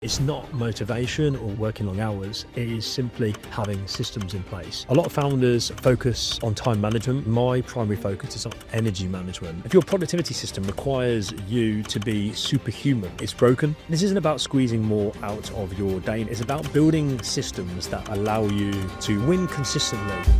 It's not motivation or working long hours, it is simply having systems in place. A lot of founders focus on time management. My primary focus is on energy management. If your productivity system requires you to be superhuman, it's broken. This isn't about squeezing more out of your day, it's about building systems that allow you to win consistently.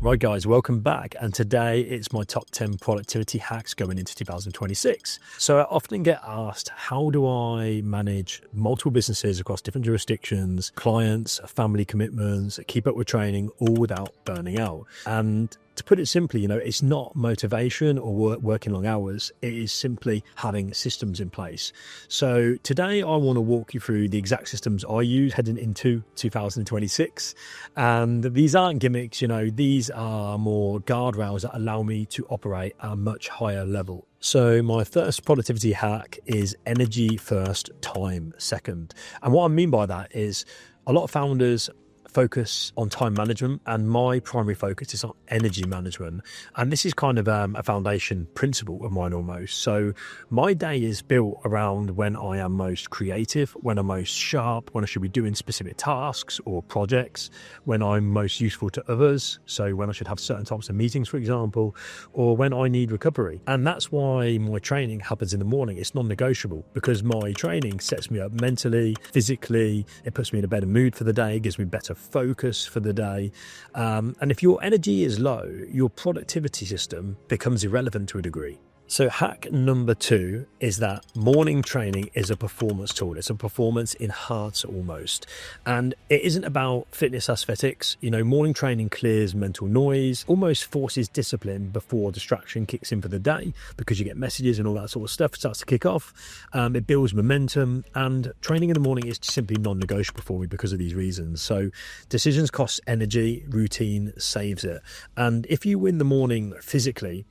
Right guys, welcome back, and today it's my top 10 productivity hacks going into 2026. So I often get asked, how do I manage multiple businesses across different jurisdictions, clients, family commitments, keep up with training, all without burning out? And to put it simply, it's not motivation or working long hours, it is simply having systems in place. So today I want to walk you through the exact systems I use heading into 2026. And these aren't gimmicks, these are more guardrails that allow me to operate at a much higher level. So my first productivity hack is energy first, time second. And what I mean by that is a lot of founders focus on time management, and my primary focus is on energy management. And this is kind of a foundation principle of mine almost. So my day is built around when I am most creative, when I'm most sharp, when I should be doing specific tasks or projects, when I'm most useful to others. So when I should have certain types of meetings, for example, or when I need recovery. And that's why my training happens in the morning. It's non-negotiable because my training sets me up mentally, physically. It puts me in a better mood for the day, gives me better focus for the day. And if your energy is low, your productivity system becomes irrelevant to a degree. So hack number 2 is that morning training is a performance tool. It's a performance enhancer almost. And it isn't about fitness aesthetics. Morning training clears mental noise, almost forces discipline before distraction kicks in for the day, because you get messages and all that sort of stuff starts to kick off. It builds momentum, and training in the morning is simply non-negotiable for me because of these reasons. So decisions cost energy, routine saves it. And if you win the morning physically,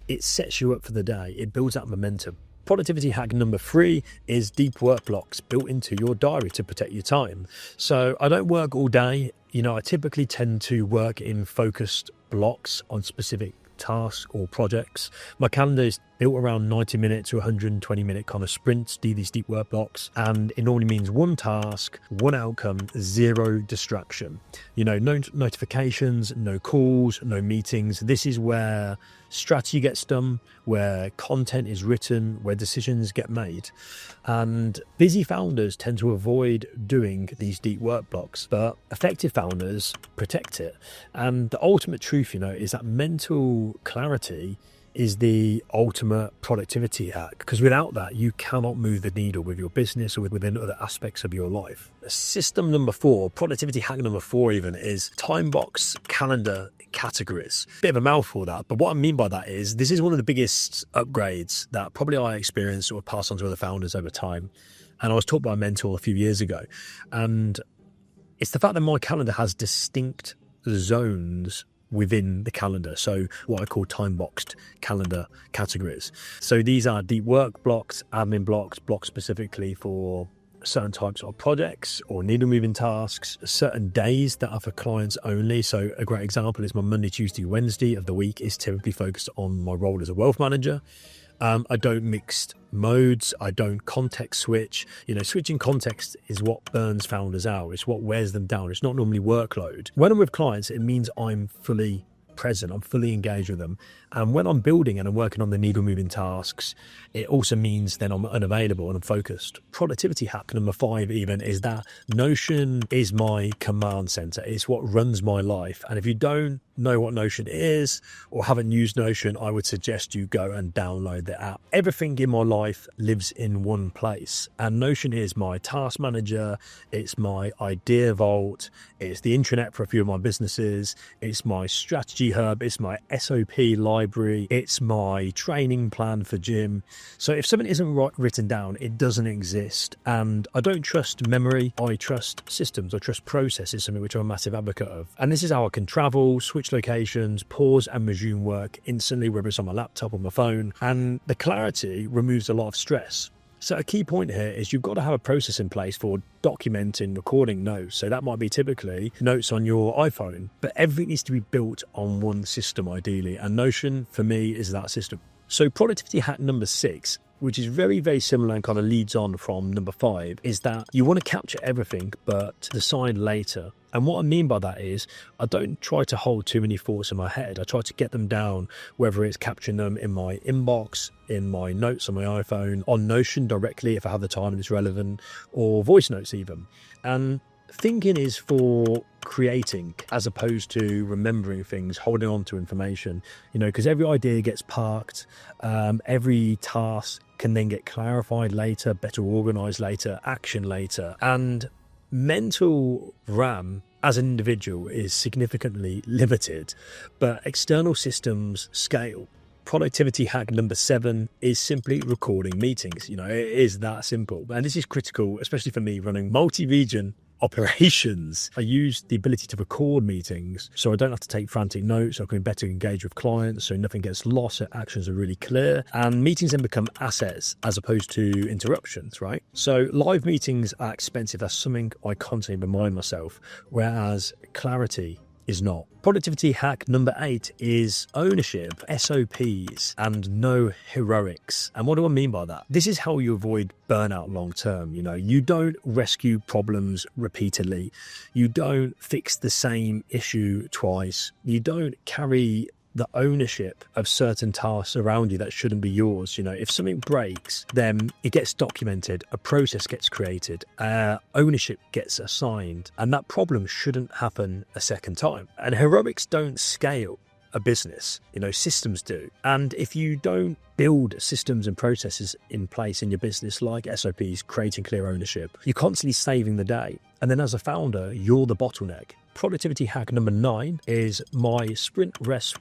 it sets you up for the day. It builds that momentum. Productivity hack number 3 is deep work blocks built into your diary to protect your time. So I don't work all day. I typically tend to work in focused blocks on specific tasks or projects. My calendar is built around 90 minute to 120 minute kind of sprints, these deep work blocks, and it normally means one task, one outcome, zero distraction. No notifications, no calls, no meetings. This is where strategy gets done, where content is written, where decisions get made. And busy founders tend to avoid doing these deep work blocks, but effective founders protect it. And the ultimate truth, is that mental clarity is the ultimate productivity hack, because without that, you cannot move the needle with your business or within other aspects of your life. System number 4, productivity hack number 4 even, is time box calendar categories. Bit of a mouthful that, but what I mean by that is this is one of the biggest upgrades that probably I experienced or passed on to other founders over time. And I was taught by a mentor a few years ago. And it's the fact that my calendar has distinct zones within the calendar. So what I call time boxed calendar categories. So these are deep work blocks, admin blocks, blocks specifically for certain types of projects or needle moving tasks, certain days that are for clients only. So a great example is my Monday, Tuesday, Wednesday of the week is typically focused on my role as a wealth manager. I don't mix modes. I don't context switch. Switching context is what burns founders out. It's what wears them down. It's not normally workload. When I'm with clients, it means I'm fully present. I'm fully engaged with them. And when I'm building and I'm working on the needle moving tasks, it also means then I'm unavailable and I'm focused. Productivity hack number 5 even is that Notion is my command center. It's what runs my life. And if you don't know what Notion is or haven't used Notion, I would suggest you go and download the app. Everything in my life lives in one place, and Notion is my task manager. It's my idea vault. It's the intranet for a few of my businesses. It's my strategy hub. It's my SOP library. It's my training plan for gym. So if something isn't written down, it doesn't exist. And I don't trust memory. I trust systems. I trust processes, something which I'm a massive advocate of. And this is how I can travel, switch locations, pause and resume work instantly, whether it's on my laptop or my phone. And the clarity removes a lot of stress. So a key point here is you've got to have a process in place for documenting, recording notes. So that might be typically notes on your iPhone, but everything needs to be built on one system ideally. And Notion for me is that system. So productivity hack number 6 which is very, very similar and kind of leads on from number 5, is that you want to capture everything, but decide later. And what I mean by that is I don't try to hold too many thoughts in my head. I try to get them down, whether it's capturing them in my inbox, in my notes on my iPhone, on Notion directly if I have the time and it's relevant, or voice notes even. And thinking is for creating as opposed to remembering things, holding on to information, because every idea gets parked, every task can then get clarified later, better organized later, action later. And mental RAM as an individual is significantly limited, but external systems scale. Productivity hack number 7 is simply recording meetings. It is that simple. And this is critical, especially for me running multi-region operations. I use the ability to record meetings so I don't have to take frantic notes. So I can better engage with clients so nothing gets lost, so actions are really clear. And meetings then become assets as opposed to interruptions, right? So live meetings are expensive. That's something I constantly remind myself, whereas clarity is not. Productivity hack number 8 is ownership, SOPs, and no heroics. And what do I mean by that? This is how you avoid burnout long term. You don't rescue problems repeatedly. You don't fix the same issue twice. You don't carry the ownership of certain tasks around you that shouldn't be yours. If something breaks, then it gets documented, a process gets created, ownership gets assigned, and that problem shouldn't happen a second time. And heroics don't scale a business, systems do. And if you don't build systems and processes in place in your business, like SOPs, creating clear ownership, you're constantly saving the day. And then as a founder, you're the bottleneck. Productivity hack number 9 is my sprint, rest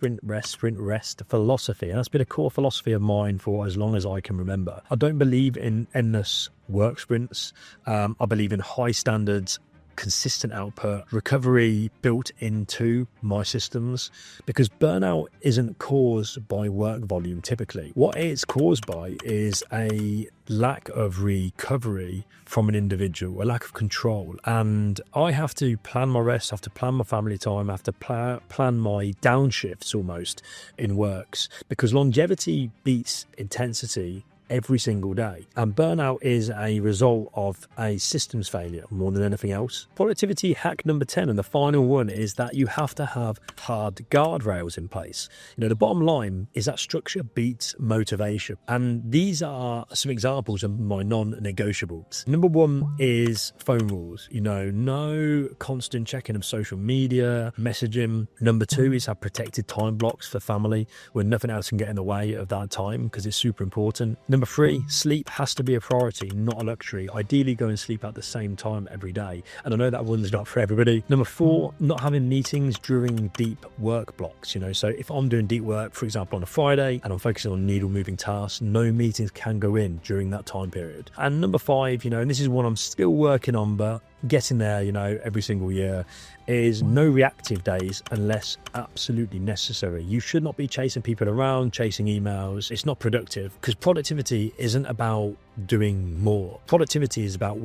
philosophy. And that's been a core philosophy of mine for as long as I can remember. I don't believe in endless work sprints. I believe in high standards, consistent output, recovery built into my systems, because burnout isn't caused by work volume typically. What it's caused by is a lack of recovery from an individual, a lack of control. And I have to plan my rest, I have to plan my family time, I have to plan my downshifts almost in works, because longevity beats intensity every single day. And burnout is a result of a systems failure more than anything else. Productivity hack number 10, and the final one, is that you have to have hard guardrails in place. The bottom line is that structure beats motivation. And these are some examples of my non-negotiables. Number 1 is phone rules. No constant checking of social media, messaging. Number 2 is have protected time blocks for family where nothing else can get in the way of that time, because it's super important. Number 3, sleep has to be a priority, not a luxury. Ideally, go and sleep at the same time every day. And I know that one's not for everybody. Number 4, not having meetings during deep work blocks. So if I'm doing deep work, for example, on a Friday, and I'm focusing on needle moving tasks, no meetings can go in during that time period. And number 5, and this is one I'm still working on, but getting there, every single year, is no reactive days unless absolutely necessary. You should not be chasing people around, chasing emails. It's not productive, because productivity isn't about doing more. Productivity is about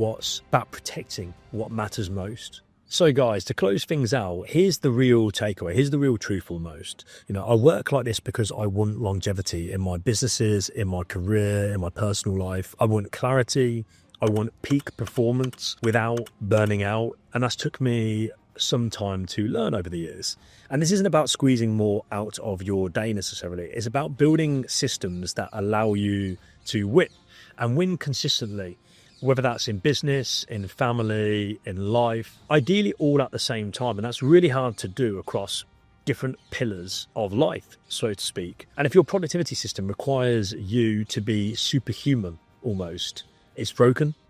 protecting what matters most. So guys, to close things out, here's the real takeaway. Here's the real truth almost. I work like this because I want longevity in my businesses, in my career, in my personal life. I want clarity. I want peak performance without burning out. And that's took me some time to learn over the years. And this isn't about squeezing more out of your day necessarily. It's about building systems that allow you to win and win consistently, whether that's in business, in family, in life, ideally all at the same time. And that's really hard to do across different pillars of life, so to speak. And if your productivity system requires you to be superhuman almost, it's broken.